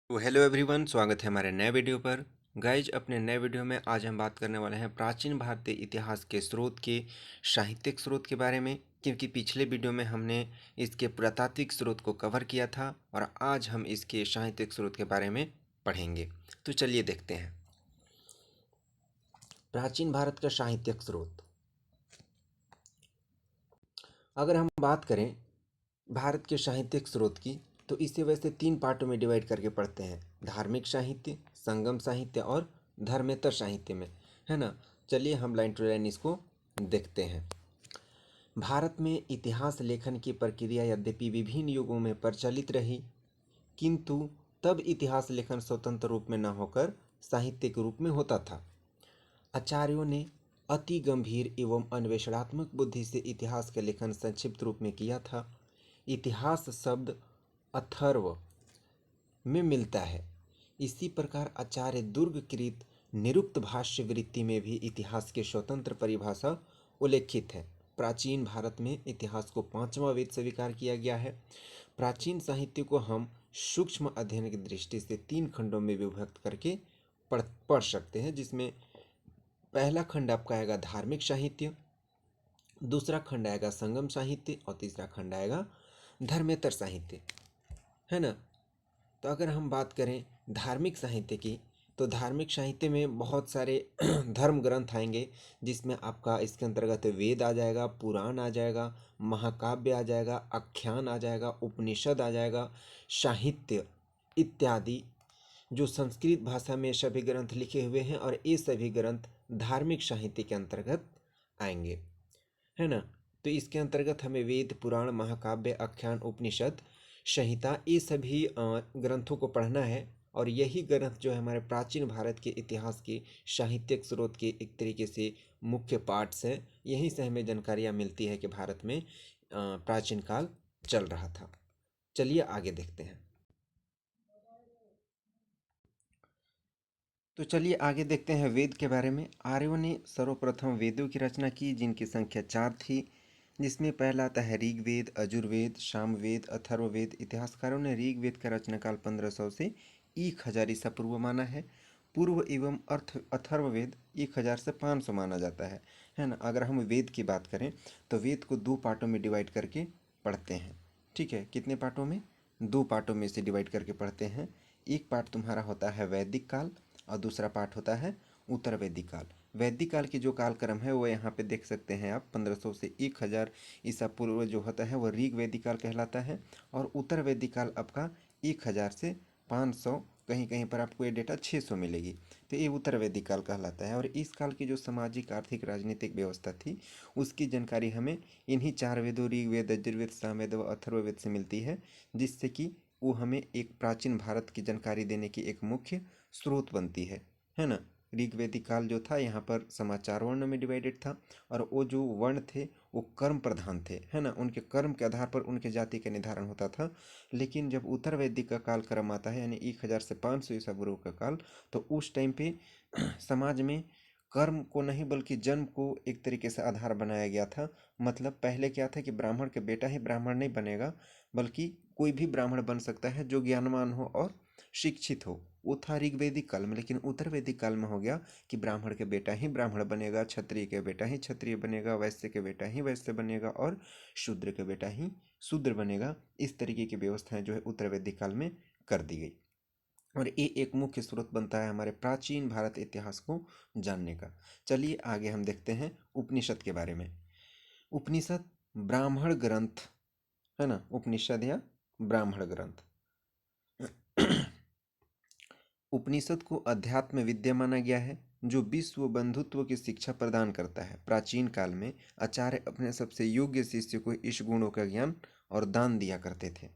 तो hello everyone, स्वागत है हमारे नए वीडियो पर। गाइज, अपने नए वीडियो में आज हम बात करने वाले हैं प्राचीन भारतीय इतिहास के स्रोत के साहित्यिक स्रोत के बारे में, क्योंकि पिछले वीडियो में हमने इसके पुरातात्विक स्रोत को कवर किया था और आज हम इसके साहित्यिक स्रोत के बारे में पढ़ेंगे। तो चलिए देखते हैं। प्राचीन भारत का साहित्यिक स्रोत। अगर हम बात करें भारत के साहित्यिक स्रोत की, तो इसे वैसे 3 पार्टों में डिवाइड करके पढ़ते हैं: धार्मिक साहित्य, संगम साहित्य और धर्मेतर साहित्य में, है ना। चलिए हम लाइन टू लाइन इसको देखते हैं। भारत में इतिहास लेखन की प्रक्रिया यद्यपि विभिन्न युगों में प्रचलित रही, किंतु तब इतिहास लेखन स्वतंत्र रूप में न होकर साहित्यिक रूप में होता था। आचार्यों ने अति गंभीर एवं अन्वेषणात्मक बुद्धि से इतिहास का लेखन संक्षिप्त रूप में किया था। इतिहास शब्द अथर्व में मिलता है। इसी प्रकार आचार्य दुर्गकृत निरुक्त भाष्य वृत्ति में भी इतिहास की स्वतंत्र परिभाषा उल्लेखित है। प्राचीन भारत में इतिहास को 5वां वेद स्वीकार किया गया है। प्राचीन साहित्य को हम सूक्ष्म अध्ययन की दृष्टि से 3 खंडों में विभक्त करके पढ़ सकते हैं, जिसमें पहला खंड आपका आएगा धार्मिक साहित्य, दूसरा खंड आएगा संगम साहित्य और तीसरा खंड आएगा धर्मेतर साहित्य, है ना। तो अगर हम बात करें धार्मिक साहित्य की, तो धार्मिक साहित्य में बहुत सारे धर्म ग्रंथ आएंगे, जिसमें आपका इसके अंतर्गत वेद आ जाएगा, पुराण आ जाएगा, महाकाव्य आ जाएगा, आख्यान आ जाएगा, उपनिषद आ जाएगा, साहित्य इत्यादि, जो संस्कृत भाषा में सभी ग्रंथ लिखे हुए हैं, और ये सभी ग्रंथ धार्मिक साहित्य के अंतर्गत आएंगे, है ना। तो इसके अंतर्गत हमें वेद, पुराण, महाकाव्य, आख्यान, उपनिषद, संहिता, ये सभी ग्रंथों को पढ़ना है। और यही ग्रंथ जो है हमारे प्राचीन भारत के इतिहास के साहित्यिक स्रोत के एक तरीके से मुख्य पार्ट्स हैं। यहीं से हमें जानकारियाँ मिलती है कि भारत में प्राचीन काल चल रहा था। चलिए आगे देखते हैं। तो चलिए आगे देखते हैं वेद के बारे में। आर्यों ने सर्वप्रथम वेदों की रचना की, जिनकी संख्या 4 थी, जिसमें पहला आता है ऋग्वेद, यजुर्वेद, सामवेद, अथर्ववेद। इतिहासकारों ने ऋग्वेद का रचनाकाल 1500 से 1000 ईसा पूर्व माना है। पूर्व एवं अथर्ववेद 1000 से 500 माना जाता है ना। अगर हम वेद की बात करें तो वेद को 2 पार्टों में डिवाइड करके पढ़ते हैं, ठीक है। कितने पार्टों में? 2 पार्टों में से डिवाइड करके पढ़ते हैं। एक पार्ट तुम्हारा होता है वैदिक काल और दूसरा पार्ट होता है उत्तर वैदिक काल। वैदिक काल की जो कालक्रम है वो यहाँ पे देख सकते हैं आप, 1500 से 1000 ईसा पूर्व जो होता है वो ऋग वैदिक काल कहलाता है, और उत्तर वैदिक काल आपका 1000 से 500, कहीं कहीं पर आपको ये डेटा 600 मिलेगी। तो ये उत्तर वैदिक काल कहलाता है। और इस काल की जो सामाजिक, आर्थिक, राजनीतिक व्यवस्था थी, उसकी जानकारी हमें इन्हीं 4 वेदों ऋग्वेद, यजुर्वेद, सामवेद व अथर्ववेद से मिलती है, जिससे कि वो हमें एक प्राचीन भारत की जानकारी देने की एक मुख्य स्रोत बनती है ना। ऋग्वेदिक काल जो था यहाँ पर समाचार वर्ण में डिवाइडेड था, और वो जो वर्ण थे वो कर्म प्रधान थे, है ना। उनके कर्म के आधार पर उनके जाति का निर्धारण होता था। लेकिन जब उत्तर वैदिक का काल क्रम आता है, यानी 1000 से 500 ईसा पूर्व का काल, तो उस टाइम पे समाज में कर्म को नहीं बल्कि जन्म को एक तरीके से आधार बनाया गया था। मतलब पहले क्या था कि ब्राह्मण के बेटा ही ब्राह्मण नहीं बनेगा, बल्कि कोई भी ब्राह्मण बन सकता है जो ज्ञानवान हो और शिक्षित हो। वो था ऋग्वेदिक काल में। लेकिन उत्तर वैदिक काल में हो गया कि ब्राह्मण के बेटा ही ब्राह्मण बनेगा, क्षत्रिय के बेटा ही क्षत्रिय बनेगा, वैश्य के बेटा ही वैश्य बनेगा, और शूद्र के बेटा ही शूद्र बनेगा। इस तरीके की व्यवस्थाएं जो है उत्तर वैदिक काल में कर दी गई, और ये एक मुख्य स्रोत बनता है हमारे प्राचीन भारत इतिहास को जानने का। चलिए आगे हम देखते हैं उपनिषद के बारे में। उपनिषद ब्राह्मण ग्रंथ, है ना। उपनिषद या ब्राह्मण ग्रंथ। उपनिषद को अध्यात्म विद्या माना गया है, जो विश्व बंधुत्व की शिक्षा प्रदान करता है। प्राचीन काल में आचार्य अपने सबसे योग्य शिष्य को इस गुणों का ज्ञान और दान दिया करते थे।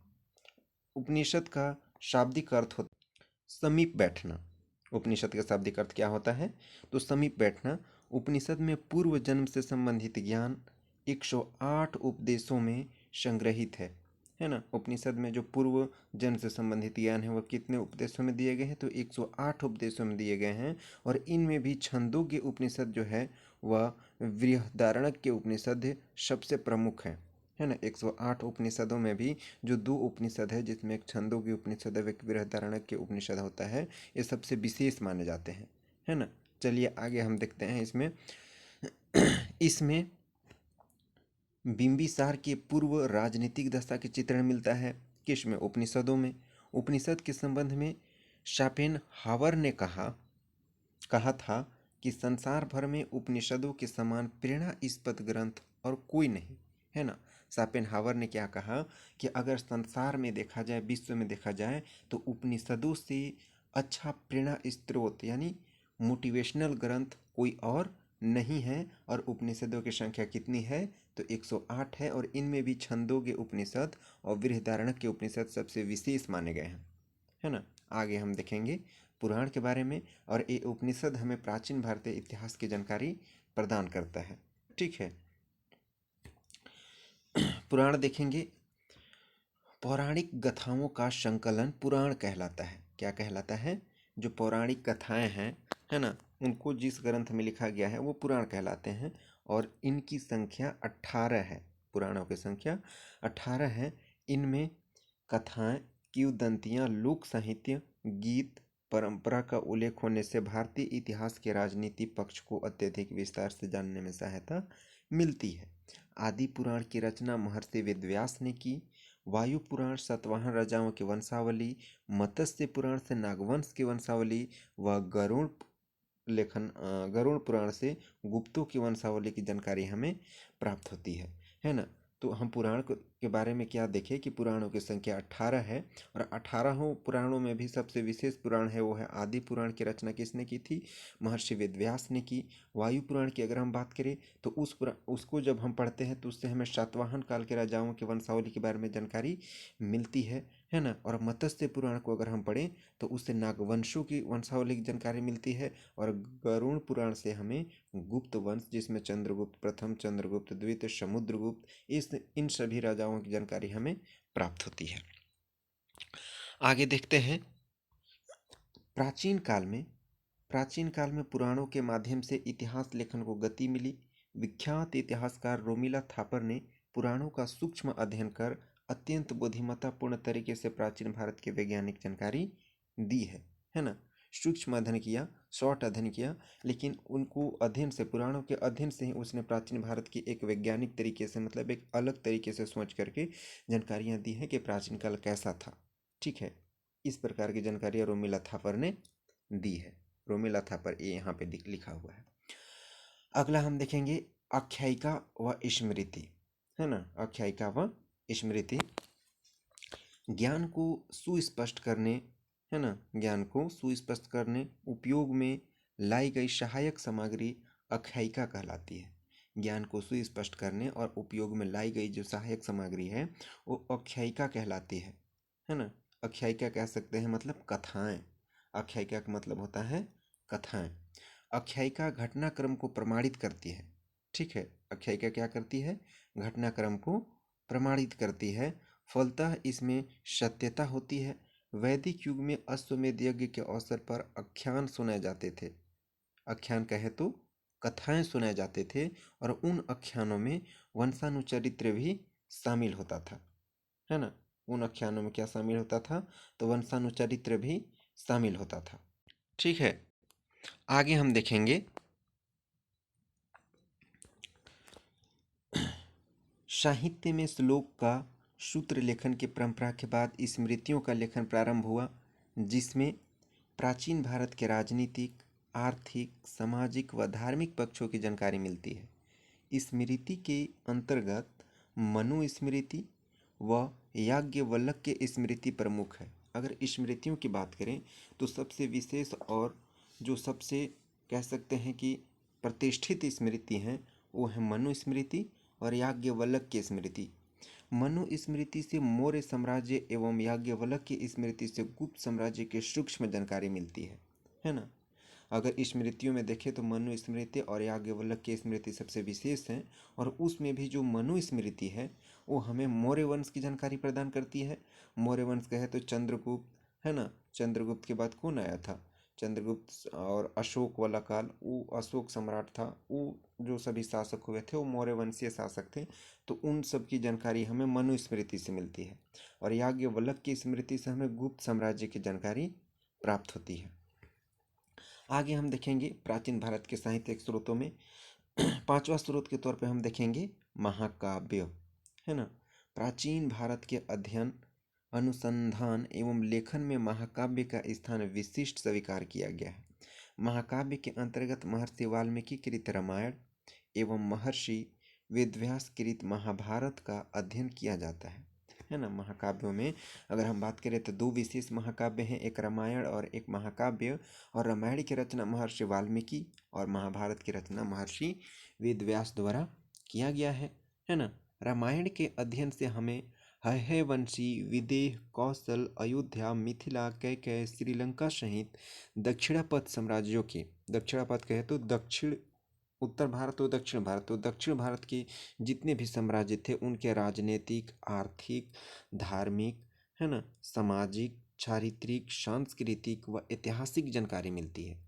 उपनिषद का शाब्दिक अर्थ होता समीप बैठना। उपनिषद का शाब्दिक अर्थ क्या होता है? तो समीप बैठना। उपनिषद में पूर्व जन्म से संबंधित ज्ञान 108 उपदेशों में संग्रहित है ना। उपनिषद में जो पूर्व जन्म से संबंधित ज्ञान है वह कितने उपदेशों में दिए गए हैं? तो 108 उपदेशों में दिए गए हैं। और इनमें भी छंदोग्य उपनिषद जो है वह बृहदारण्यक के उपनिषद सबसे प्रमुख है। है ना। 108 उपनिषदों में भी जो 2 उपनिषद है, जिसमें एक छंदोग्य उपनिषद है, एक बृहदारण्यक उपनिषद होता है, ये सबसे विशेष माने जाते हैं, है ना। चलिए आगे हम देखते हैं इसमें इसमें बिंबिसार के पूर्व राजनीतिक दशा के चित्रण मिलता है। किसमें? उपनिषदों में। उपनिषद के संबंध में शोपेनहावर ने कहा था कि संसार भर में उपनिषदों के समान प्रेरणास्पद ग्रंथ और कोई नहीं, है ना। शोपेनहावर ने क्या कहा कि अगर संसार में देखा जाए, विश्व में देखा जाए, तो उपनिषदों से अच्छा प्रेरणा स्रोत यानी मोटिवेशनल ग्रंथ कोई और नहीं है। और उपनिषदों की संख्या कितनी है? तो 108 है, और इनमें भी छंदोग्य उपनिषद और बृहदारण्यक के उपनिषद सबसे विशेष माने गए हैं, है ना। आगे हम देखेंगे पुराण के बारे में, और ये उपनिषद हमें प्राचीन भारतीय इतिहास की जानकारी प्रदान करता है, ठीक है। पुराण देखेंगे। पौराणिक गाथाओं का संकलन पुराण कहलाता है। क्या कहलाता है? जो पौराणिक कथाएं हैं, है ना, उनको जिस ग्रंथ में लिखा गया है वो पुराण कहलाते हैं। और इनकी संख्या 18 है। पुराणों की संख्या 18 है। इनमें कथाएं, किंवदंतियां, लोक साहित्य, गीत, परंपरा का उल्लेख होने से भारतीय इतिहास के राजनीति पक्ष को अत्यधिक विस्तार से जानने में सहायता मिलती है। आदि पुराण की रचना महर्षि वेदव्यास ने की। वायु पुराण सातवाहन राजाओं की वंशावली, मत्स्य पुराण से नागवंश की वंशावली व गरुड़ पुराण से गुप्तों की वंशावली की जानकारी हमें प्राप्त होती है ना। तो हम पुराण के बारे में क्या देखें कि पुराणों की संख्या 18 है, और 18 पुराणों में भी सबसे विशेष पुराण है वो है आदि पुराण की रचना किसने की थी? महर्षि वेदव्यास ने की। वायु पुराण की अगर हम बात करें तो उसको जब हम पढ़ते हैं तो उससे हमें सातवाहन काल के राजाओं की वंशावली के बारे में जानकारी मिलती है ना। और मत्स्य पुराण को अगर हम पढ़ें तो उससे नागवंशों की वंशावली की जानकारी मिलती है। और गरुड़ पुराण से हमें गुप्त वंश, जिसमें चंद्रगुप्त प्रथम, चंद्रगुप्त द्वितीय, समुद्रगुप्त, इन सभी राजाओं की जानकारी हमें प्राप्त होती है। आगे देखते हैं। प्राचीन काल में पुराणों के माध्यम से इतिहास लेखन को गति मिली। विख्यात इतिहासकार रोमिला थापर ने पुराणों का सूक्ष्म अध्ययन कर अत्यंत बुद्धिमत्तापूर्ण तरीके से प्राचीन भारत की वैज्ञानिक जानकारी दी है ना। सूक्ष्म अध्ययन किया, शॉर्ट अध्ययन किया, लेकिन उनको अध्ययन से, पुराणों के अध्ययन से ही उसने प्राचीन भारत की एक वैज्ञानिक तरीके से, मतलब एक अलग तरीके से सोच करके जानकारियाँ दी हैं कि प्राचीन काल कैसा था, ठीक है। इस प्रकार की जानकारियाँ रोमिला थापर ने दी है। रोमिला थापर ये यहाँ पे लिखा हुआ है। अगला हम देखेंगे आख्यायिका व स्मृति, है ना। आख्यायिका व स्मृति ज्ञान को सुस्पष्ट करने, है ना, ज्ञान को सुस्पष्ट करने उपयोग में लाई गई सहायक सामग्री आख्यायिका कहलाती है। ज्ञान को सुस्पष्ट करने और उपयोग में लाई गई जो सहायक सामग्री है वो आख्यायिका कहलाती है ना। आख्यायिका कह सकते हैं मतलब कथाएं। आख्यायिका का मतलब होता है कथाएं। आख्यायिका घटनाक्रम को प्रमाणित करती है, ठीक है। आख्यायिका क्या करती है? घटनाक्रम को प्रमाणित करती है। फलतः इसमें सत्यता होती है। वैदिक युग में अश्वमेध यज्ञ के अवसर पर आख्यान सुनाए जाते थे। आख्यान कहे तो कथाएं सुनाए जाते थे, और उन आख्यानों में वंशानुचरित्र भी शामिल होता था, है ना। उन आख्यानों में क्या शामिल होता था? तो वंशानुचरित्र भी शामिल होता था, ठीक है। आगे हम देखेंगे साहित्य में श्लोक का सूत्र लेखन की परंपरा के बाद स्मृतियों का लेखन प्रारंभ हुआ, जिसमें प्राचीन भारत के राजनीतिक, आर्थिक, सामाजिक व धार्मिक पक्षों की जानकारी मिलती है। स्मृति के अंतर्गत मनुस्मृति व याज्ञवल्क्य के स्मृति प्रमुख है। अगर स्मृतियों की बात करें तो सबसे विशेष और जो सबसे कह सकते हैं कि प्रतिष्ठित स्मृति हैं वो है मनुस्मृति और याज्ञवल्क्य की स्मृति। मनुस्मृति से मौर्य साम्राज्य एवं याज्ञवल्क्य की स्मृति से गुप्त साम्राज्य की सूक्ष्म जानकारी मिलती है ना। अगर स्मृतियों में देखें तो मनुस्मृति और याज्ञवल्क्य की स्मृति सबसे विशेष है, और उसमें भी जो मनुस्मृति है वो हमें मौर्य वंश की जानकारी प्रदान करती है। मौर्य वंश कहे तो चंद्रगुप्त, है ना। चंद्रगुप्त के बाद कौन आया था? चंद्रगुप्त और अशोक वाला काल, वो अशोक सम्राट था, वो जो सभी शासक हुए थे वो मौर्य वंशीय शासक थे। तो उन सब की जानकारी हमें मनुस्मृति से मिलती है, और याज्ञवल्क्य की स्मृति से हमें गुप्त साम्राज्य की जानकारी प्राप्त होती है। आगे हम देखेंगे प्राचीन भारत के साहित्यिक स्रोतों में पांचवा स्रोत के तौर पे हम देखेंगे महाकाव्य, है ना। प्राचीन भारत के अध्ययन, अनुसंधान एवं लेखन में महाकाव्य का स्थान विशिष्ट स्वीकार किया गया है। महाकाव्य के अंतर्गत महर्षि वाल्मीकि कृत रामायण एवं महर्षि वेदव्यास कृत महाभारत का अध्ययन किया जाता है ना। महाकाव्यों में अगर हम बात करें तो दो विशेष महाकाव्य हैं, एक रामायण और एक महाकाव्य। और रामायण की रचना महर्षि वाल्मीकि और महाभारत की रचना महर्षि वेदव्यास द्वारा किया गया है ना। रामायण के अध्ययन से हमें हयवंशी, विदेह, कौशल, अयोध्या, मिथिला, कैकेय, श्रीलंका सहित दक्षिणापथ साम्राज्यों के, दक्षिणापथ कहे तो दक्षिण, उत्तर भारत और दक्षिण भारत, तो दक्षिण भारत के जितने भी साम्राज्य थे उनके राजनीतिक, आर्थिक, धार्मिक, है ना, सामाजिक, चारित्रिक, सांस्कृतिक व ऐतिहासिक जानकारी मिलती है।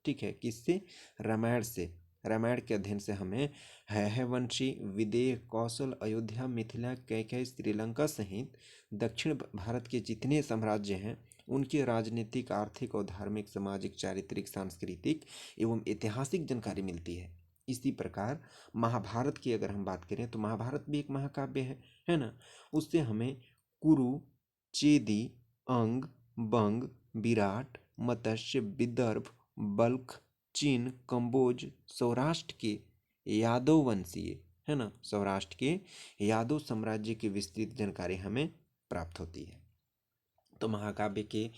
ठीक है, किससे? रामायण से। रामायण के अध्ययन से हमें हयवंशी, विदेह, कौशल, अयोध्या, मिथिला, कैकेय, श्रीलंका सहित दक्षिण भारत के जितने साम्राज्य हैं उनकी राजनीतिक, आर्थिक और धार्मिक, सामाजिक, चारित्रिक, सांस्कृतिक एवं ऐतिहासिक जानकारी मिलती है। इसी प्रकार महाभारत की अगर हम बात करें तो महाभारत भी एक महाकाव्य है ना। उससे हमें कुरु, चेदी, अंग, बंग, विराट, मत्स्य, विदर्भ, बल्ख, चीन, कंबोज, सौराष्ट्र के यादव वंशीय, है ना, सौराष्ट्र के यादव साम्राज्य की विस्तृत जानकारी हमें प्राप्त होती है। तो महाकाव्य के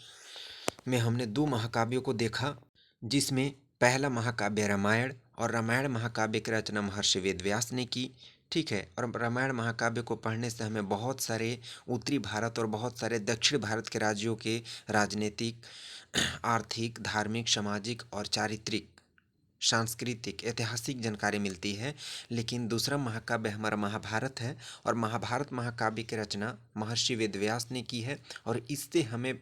में हमने दो महाकाव्यों को देखा, जिसमें पहला महाकाव्य रामायण, और रामायण महाकाव्य की रचना महर्षि वेदव्यास ने की। ठीक है, और रामायण महाकाव्य को पढ़ने से हमें बहुत सारे उत्तरी भारत और बहुत सारे दक्षिण भारत के राज्यों के राजनीतिक, आर्थिक, धार्मिक, सामाजिक और चारित्रिक, सांस्कृतिक, ऐतिहासिक जानकारी मिलती है। लेकिन दूसरा महाकाव्य हमारा महाभारत है, और महाभारत महाकाव्य की रचना महर्षि वेदव्यास ने की है। और इससे हमें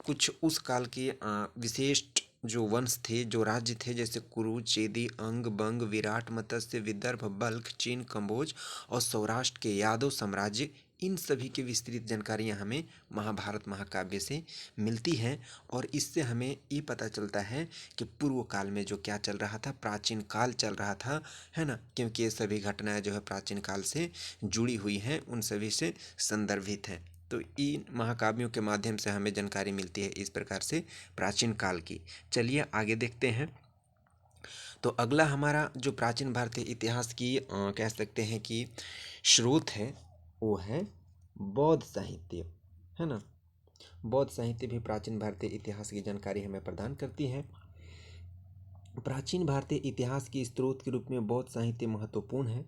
कुछ उस काल के विशिष्ट जो वंश थे, जो राज्य थे, जैसे कुरु, चेदी, अंग, बंग, विराट, मत्स्य, विदर्भ, बल्ख, चीन, कंबोज और सौराष्ट्र के यादव साम्राज्य, इन सभी की विस्तृत जानकारियाँ हमें महाभारत महाकाव्य से मिलती हैं। और इससे हमें ये पता चलता है कि पूर्व काल में जो क्या चल रहा था, प्राचीन काल चल रहा था, है ना, क्योंकि ये सभी घटनाएं जो है प्राचीन काल से जुड़ी हुई हैं, उन सभी से संदर्भित हैं। तो इन महाकाव्यों के माध्यम से हमें जानकारी मिलती है इस प्रकार से प्राचीन काल की। चलिए आगे देखते हैं। तो अगला हमारा जो प्राचीन भारतीय इतिहास की कह सकते हैं कि स्रोत है, वो है बौद्ध साहित्य, है ना। बौद्ध साहित्य भी प्राचीन भारतीय इतिहास की जानकारी हमें प्रदान करती है। प्राचीन भारतीय इतिहास के स्रोत के रूप में बौद्ध साहित्य महत्वपूर्ण है।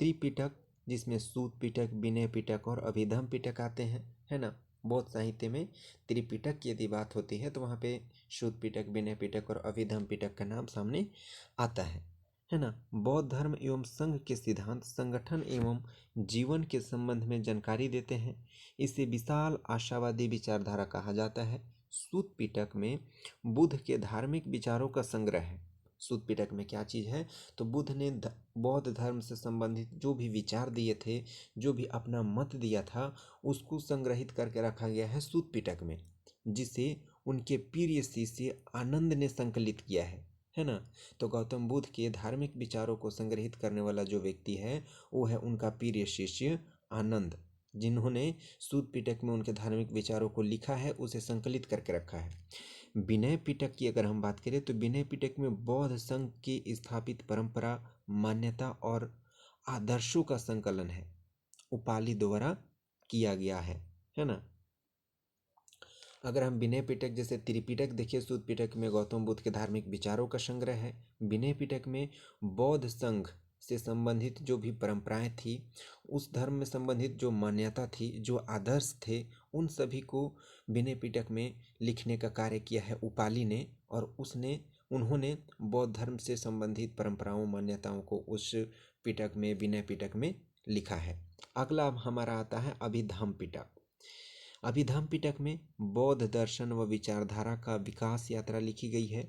त्रिपिटक, जिसमें सूत पिटक, विनय पिटक और अभिधम पिटक आते हैं, है ना। बौद्ध साहित्य में त्रिपिटक की यदि बात होती है तो वहाँ पे सूत पिटक, विनय पिटक और अभिधम पिटक का नाम सामने आता है ना। बौद्ध धर्म एवं संघ के सिद्धांत, संगठन एवं जीवन के संबंध में जानकारी देते हैं। इसे विशाल आशावादी विचारधारा कहा जाता है। सूत पिटक में बुद्ध के धार्मिक विचारों का संग्रह है। सूत पिटक में क्या चीज़ है? तो बुद्ध ने बौद्ध धर्म से संबंधित जो भी विचार दिए थे, जो भी अपना मत दिया था, उसको संग्रहित करके रखा गया है सूत पिटक में, जिसे उनके प्रिय शिष्य आनंद ने संकलित किया है ना। तो गौतम बुद्ध के धार्मिक विचारों को संग्रहित करने वाला जो व्यक्ति है वो है उनका प्रिय शिष्य आनंद, जिन्होंने सूत पिटक में उनके धार्मिक विचारों को लिखा है, उसे संकलित करके रखा है। विनय पिटक की अगर हम बात करें तो विनय पिटक में बौद्ध संघ की स्थापित परंपरा, मान्यता और आदर्शों का संकलन है, उपालि द्वारा किया गया है ना। अगर हम विनय पिटक जैसे त्रिपिटक देखिए, सूत पिटक में गौतम बुद्ध के धार्मिक विचारों का संग्रह है। विनय पिटक में बौद्ध संघ से संबंधित जो भी परंपराएं थी, उस धर्म में संबंधित जो मान्यता थी, जो आदर्श थे, उन सभी को विनय पिटक में लिखने का कार्य किया है उपालि ने, और उन्होंने बौद्ध धर्म से संबंधित परंपराओं, मान्यताओं को उस पिटक में, विनय पिटक में लिखा है। अगला हमारा आता है अभिधम पिटक। अभिधम्म पिटक में बौद्ध दर्शन व विचारधारा का विकास यात्रा लिखी गई है।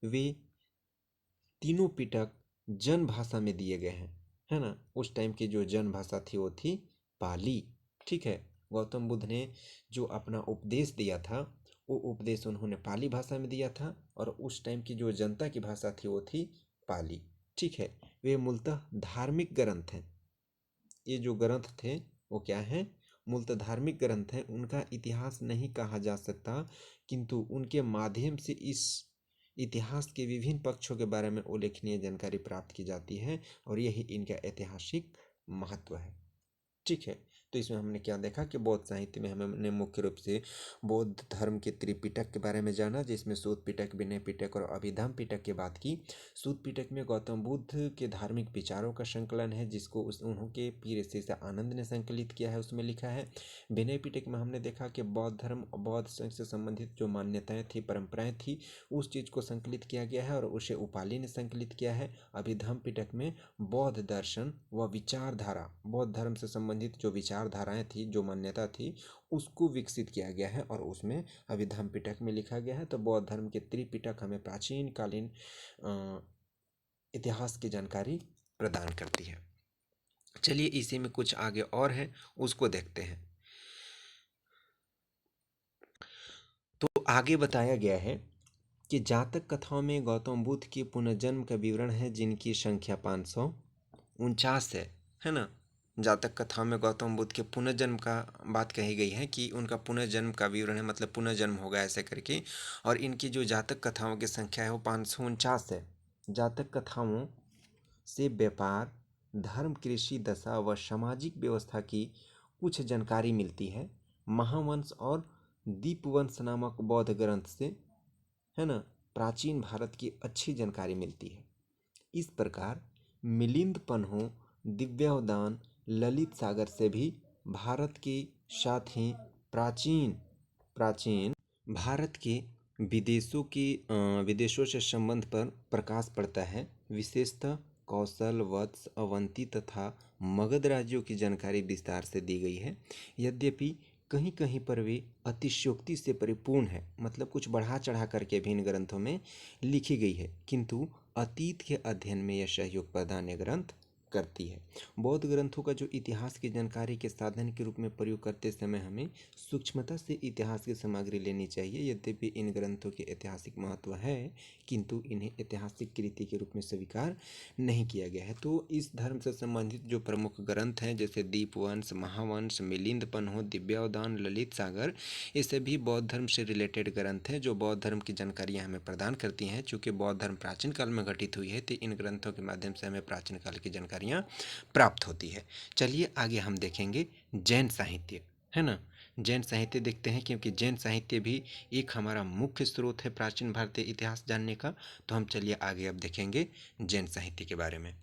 वे तीनों पिटक जन भाषा में दिए गए हैं, है ना। उस टाइम की जो जन भाषा थी वो थी पाली। ठीक है, गौतम बुद्ध ने जो अपना उपदेश दिया था वो उपदेश उन्होंने पाली भाषा में दिया था, और उस टाइम की जो जनता की भाषा थी वो थी पाली। ठीक है, वे मूलतः धार्मिक ग्रंथ हैं। ये जो ग्रंथ थे वो क्या हैं, मूलतः धार्मिक ग्रंथ हैं। उनका इतिहास नहीं कहा जा सकता, किंतु उनके माध्यम से इस इतिहास के विभिन्न पक्षों के बारे में उल्लेखनीय जानकारी प्राप्त की जाती है, और यही इनका ऐतिहासिक महत्व है। ठीक है, तो इसमें हमने क्या देखा कि बौद्ध साहित्य में हमने मुख्य रूप से बौद्ध धर्म के त्रिपिटक के बारे में जाना, जिसमें सूत पिटक, विनय पिटक और अभिधम्म पिटक की बात की। सूत पिटक में गौतम बुद्ध के धार्मिक विचारों का संकलन है, जिसको उनके पीर शिष्य आनंद ने संकलित किया है, उसमें लिखा है। विनय पिटक में हमने देखा कि बौद्ध धर्म, बौद्ध संघ से संबंधित जो मान्यताएं थी, परंपराएं थी, उस चीज़ को संकलित किया गया है और उसे उपाली ने संकलित किया है। अभिधम्म पिटक में बौद्ध दर्शन व विचारधारा, बौद्ध धर्म से संबंधित जो विचारधाराएं थी, जो मान्यता थी, उसको विकसित किया गया है और उसमें अभिधम्म पिटक में लिखा गया है। तो बौद्ध धर्म के त्रिपिटक हमें प्राचीन कालीन इतिहास की जानकारी प्रदान करती है। चलिए इसी में कुछ आगे और है, उसको देखते हैं। तो आगे बताया गया है कि जातक कथाओं में गौतम बुद्ध के पुनर्जन्म का विवरण है, जिनकी संख्या 549 है ना। जातक कथाओं में गौतम बुद्ध के पुनर्जन्म का बात कही गई है कि उनका पुनर्जन्म का विवरण है, मतलब पुनर्जन्म होगा ऐसे करके। और इनकी जो जातक कथाओं की संख्या है वो 549 है। जातक कथाओं से व्यापार, धर्म, कृषि दशा व सामाजिक व्यवस्था की कुछ जानकारी मिलती है। महावंश और दीपवंश नामक बौद्ध ग्रंथ से, है ना, प्राचीन भारत की अच्छी जानकारी मिलती है। इस प्रकार मिलिंद पन्हों, दिव्यावदान, ललित सागर से भी भारत के साथ ही प्राचीन भारत के विदेशों से संबंध पर प्रकाश पड़ता है। विशेषतः कौशल, वत्स, अवंती तथा मगध राज्यों की जानकारी विस्तार से दी गई है। यद्यपि कहीं कहीं पर वे अतिशयोक्ति से परिपूर्ण है, मतलब कुछ बढ़ा चढ़ा करके भी इन ग्रंथों में लिखी गई है, किंतु अतीत के अध्ययन में यह सहयोग प्रदान ग्रंथ करती है। बौद्ध ग्रंथों का जो इतिहास की जानकारी के साधन के रूप में प्रयोग करते समय हमें सूक्ष्मता से इतिहास की सामग्री लेनी चाहिए। यद्यपि इन ग्रंथों के ऐतिहासिक महत्व है, किंतु इन्हें ऐतिहासिक कृति के रूप में स्वीकार नहीं किया गया है। तो इस धर्म से संबंधित जो प्रमुख ग्रंथ हैं, जैसे दीपवंश, महावंश, मिलिंद पन्हो, दिव्यावदान, ललित सागर, ये सभी बौद्ध धर्म से रिलेटेड ग्रंथ हैं जो बौद्ध धर्म की जानकारियाँ हमें प्रदान करती हैं। चूँकि बौद्ध धर्म प्राचीन काल में घटित हुई है, तो इन ग्रंथों के माध्यम से हमें प्राचीन काल की जानकारियाँ प्राप्त होती है। चलिए आगे हम देखेंगे जैन साहित्य, है ना। जैन साहित्य देखते हैं, क्योंकि जैन साहित्य भी एक हमारा मुख्य स्रोत है प्राचीन भारतीय इतिहास जानने का। तो हम चलिए आगे अब देखेंगे जैन साहित्य के बारे में।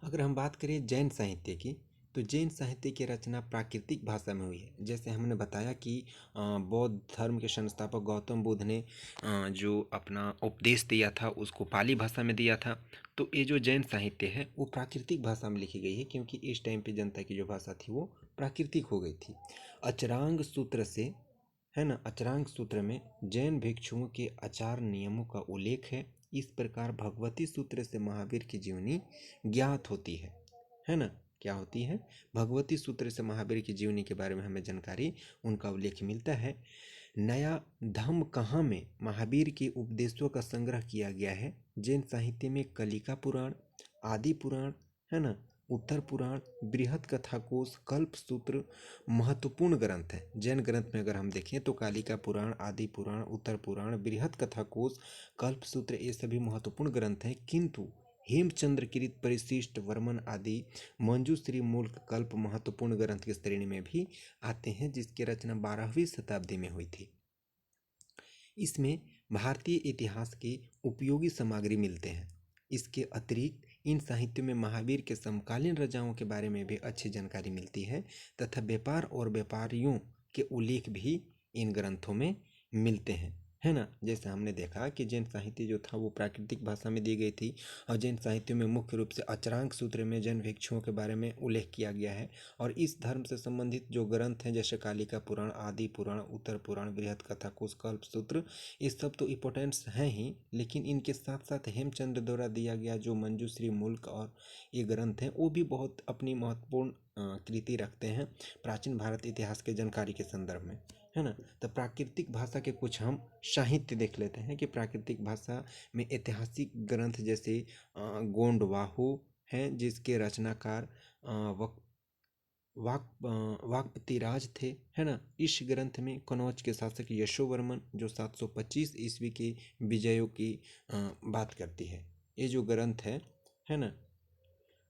अगर हम बात करें जैन साहित्य की, तो जैन साहित्य की रचना प्राकृतिक भाषा में हुई है। जैसे हमने बताया कि बौद्ध धर्म के संस्थापक गौतम बुद्ध ने जो अपना उपदेश दिया था उसको पाली भाषा में दिया था। तो ये जो जैन साहित्य है वो प्राकृतिक भाषा में लिखी गई है, क्योंकि इस टाइम पे जनता की जो भाषा थी वो प्राकृतिक हो गई थी। अचरांग सूत्र से, है ना, अचरांग सूत्र में जैन भिक्षुओं के आचार नियमों का उल्लेख है। इस प्रकार भगवती सूत्र से महावीर की जीवनी ज्ञात होती है ना। क्या होती है? भगवती सूत्र से महावीर की जीवनी के बारे में हमें जानकारी, उनका उल्लेख मिलता है। नया धम्म कहाँ में महावीर के उपदेशों का संग्रह किया गया है। जैन साहित्य में कलिका पुराण, आदि पुराण, है ना, उत्तर पुराण, बृहद कथा कोश, कल्प सूत्र महत्वपूर्ण ग्रंथ है। जैन ग्रंथ में अगर हम देखें तो कालिका पुराण, आदि पुराण, उत्तर पुराण, बृहद कथा कोश, कल्प सूत्र, ये सभी महत्वपूर्ण ग्रंथ हैं। किंतु हेमचंद्रकृत, परिशिष्ट, वर्मन आदि मंजूश्री, मूल, कल्प महत्वपूर्ण ग्रंथ की श्रेणी में भी आते हैं, जिसकी रचना 12वीं शताब्दी में हुई थी। इसमें भारतीय इतिहास के उपयोगी सामग्री मिलते हैं। इसके अतिरिक्त इन साहित्यों में महावीर के समकालीन राजाओं के बारे में भी अच्छी जानकारी मिलती है, तथा व्यापार और व्यापारियों के उल्लेख भी इन ग्रंथों में मिलते हैं। है ना। जैसे हमने देखा कि जैन साहित्य जो था वो प्राकृतिक भाषा में दी गई थी, और जैन साहित्य में मुख्य रूप से अचरांक सूत्र में जैन भिक्षुओं के बारे में उल्लेख किया गया है। और इस धर्म से संबंधित जो ग्रंथ हैं जैसे कालिका पुराण, आदि पुराण, उत्तर पुराण, बृहत कथा, कुश, कल्प सूत्र, ये सब तो इम्पोर्टेंट्स हैं ही, लेकिन इनके साथ साथ हेमचंद्र द्वारा दिया गया जो मंजूश्री मुल्क और ये ग्रंथ हैं वो भी बहुत अपनी महत्वपूर्ण कृति रखते हैं प्राचीन भारत इतिहास के जानकारी के संदर्भ में, है ना। तो प्राकृतिक भाषा के कुछ हम साहित्य देख लेते हैं कि प्राकृतिक भाषा में ऐतिहासिक ग्रंथ जैसे गोंडवाहु हैं जिसके रचनाकार वक वाकपतिराज थे, है ना। इस ग्रंथ में कनौज के शासक यशोवर्मन जो 725 ईस्वी के विजयों की बात करती है। ये जो ग्रंथ है ना,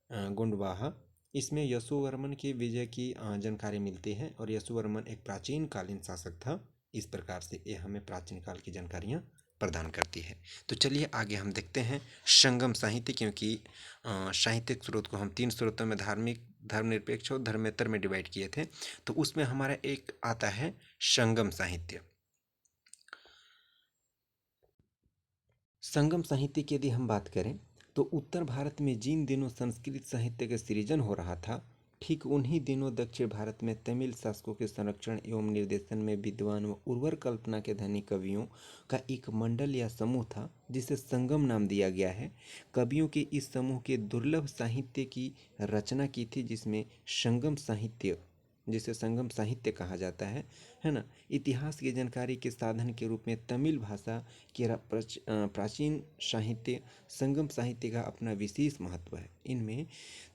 गोंडवाहा, इसमें यशोवर्मन के विजय की जानकारी मिलती है, और यशोवर्मन एक प्राचीन कालीन शासक था। इस प्रकार से ये हमें प्राचीन काल की जानकारियाँ प्रदान करती है। तो चलिए आगे हम देखते हैं संगम साहित्य, क्योंकि साहित्यिक स्रोत को हम 3 स्रोतों में धार्मिक, धर्मनिरपेक्ष और धर्मेतर में डिवाइड किए थे। तो उसमें हमारा एक आता है संगम साहित्य। संगम साहित्य की यदि हम बात करें तो उत्तर भारत में जिन दिनों संस्कृत साहित्य का सृजन हो रहा था, ठीक उन्हीं दिनों दक्षिण भारत में तमिल शासकों के संरक्षण एवं निर्देशन में विद्वान व उर्वर कल्पना के धनी कवियों का एक मंडल या समूह था जिसे संगम नाम दिया गया है। कवियों के इस समूह के दुर्लभ साहित्य की रचना की थी जिसमें संगम साहित्य, जिसे संगम साहित्य कहा जाता है ना। इतिहास की जानकारी के साधन के रूप में तमिल भाषा के प्राचीन साहित्य संगम साहित्य का अपना विशेष महत्व है। इनमें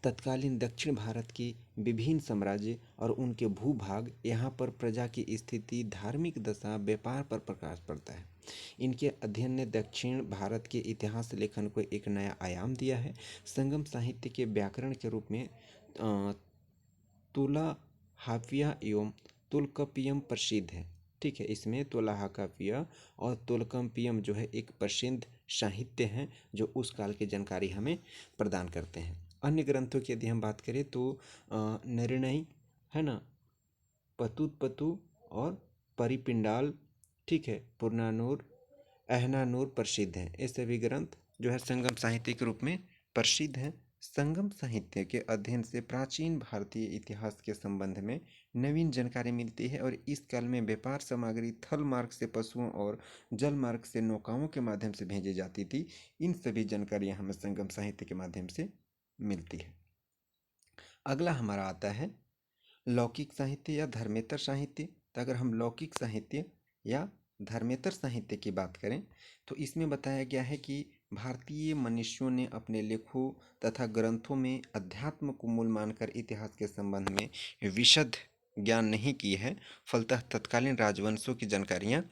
तत्कालीन दक्षिण भारत के विभिन्न साम्राज्य और उनके भूभाग, यहाँ पर प्रजा की स्थिति, धार्मिक दशा, व्यापार पर प्रकाश पड़ता है। इनके अध्ययन ने दक्षिण भारत के इतिहास लेखन को एक नया आयाम दिया है। संगम साहित्य के व्याकरण के रूप में तुला हाफिया एवं तुल्कपियम प्रसिद्ध है। ठीक है, इसमें तुलाहाकाफिया और तुल्कपियम जो है एक प्रसिद्ध साहित्य हैं जो उस काल की जानकारी हमें प्रदान करते हैं। अन्य ग्रंथों की यदि हम बात करें तो निर्णय, है ना, पतुतपतु और परिपिंडाल, ठीक है, पुरनानूर, अहनानूर प्रसिद्ध हैं। ये सभी ग्रंथ जो है संगम साहित्य के रूप में प्रसिद्ध हैं। संगम साहित्य के अध्ययन से प्राचीन भारतीय इतिहास के संबंध में नवीन जानकारी मिलती है, और इस काल में व्यापार सामग्री थल मार्ग से पशुओं और जल मार्ग से नौकाओं के माध्यम से भेजी जाती थी। इन सभी जानकारियाँ हमें संगम साहित्य के माध्यम से मिलती है। अगला हमारा आता है लौकिक साहित्य या धर्मेतर साहित्य। तो अगर हम लौकिक साहित्य या धर्मेतर साहित्य की बात करें तो इसमें बताया गया है कि भारतीय मनुष्यों ने अपने लेखों तथा ग्रंथों में अध्यात्म को मूल मानकर इतिहास के संबंध में विशद ज्ञान नहीं की है। फलतः तत्कालीन राजवंशों की जानकारियाँ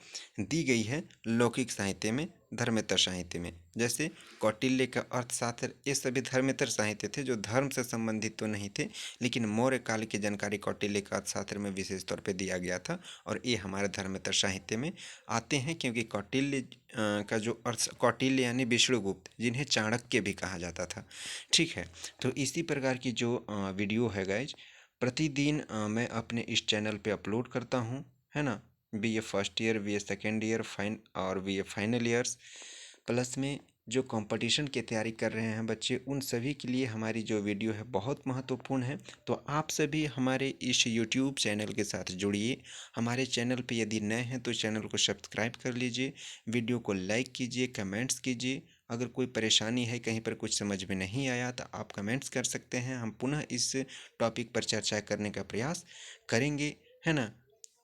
दी गई है लौकिक साहित्य में, धर्मेतर साहित्य में। जैसे कौटिल्य का अर्थशास्त्र, ये सभी धर्मेतर साहित्य थे जो धर्म से संबंधित तो नहीं थे, लेकिन मौर्य काल की जानकारी कौटिल्य का अर्थशास्त्र में विशेष तौर पे दिया गया था, और ये हमारे धर्मेतर साहित्य में आते हैं। क्योंकि कौटिल्य का जो अर्थ, कौटिल्य यानी विष्णुगुप्त जिन्हें चाणक्य भी कहा जाता था, ठीक है। तो इसी प्रकार की जो वीडियो है गाइज, प्रतिदिन मैं अपने इस चैनल पे अपलोड करता हूँ, है ना। B A first year, B A second year, और B A final years, plus में जो कंपटीशन की तैयारी कर रहे हैं बच्चे, उन सभी के लिए हमारी जो वीडियो है बहुत महत्वपूर्ण है। तो आप सभी हमारे इस यूट्यूब चैनल के साथ जुड़िए। हमारे चैनल पे यदि नए हैं तो चैनल को सब्सक्राइब कर लीजिए, वीडियो को लाइक कीजिए, कमेंट्स कीजिए। अगर कोई परेशानी है, कहीं पर कुछ समझ में नहीं आया तो आप कमेंट्स कर सकते हैं, हम पुनः इस टॉपिक पर चर्चा करने का प्रयास करेंगे, है ना।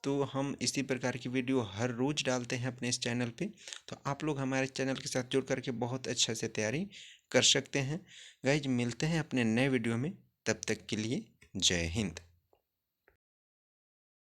तो हम इसी प्रकार की वीडियो हर रोज़ डालते हैं अपने इस चैनल पे। तो आप लोग हमारे चैनल के साथ जुड़ करके बहुत अच्छा से तैयारी कर सकते हैं। गाइज मिलते हैं अपने नए वीडियो में, तब तक के लिए जय हिंद।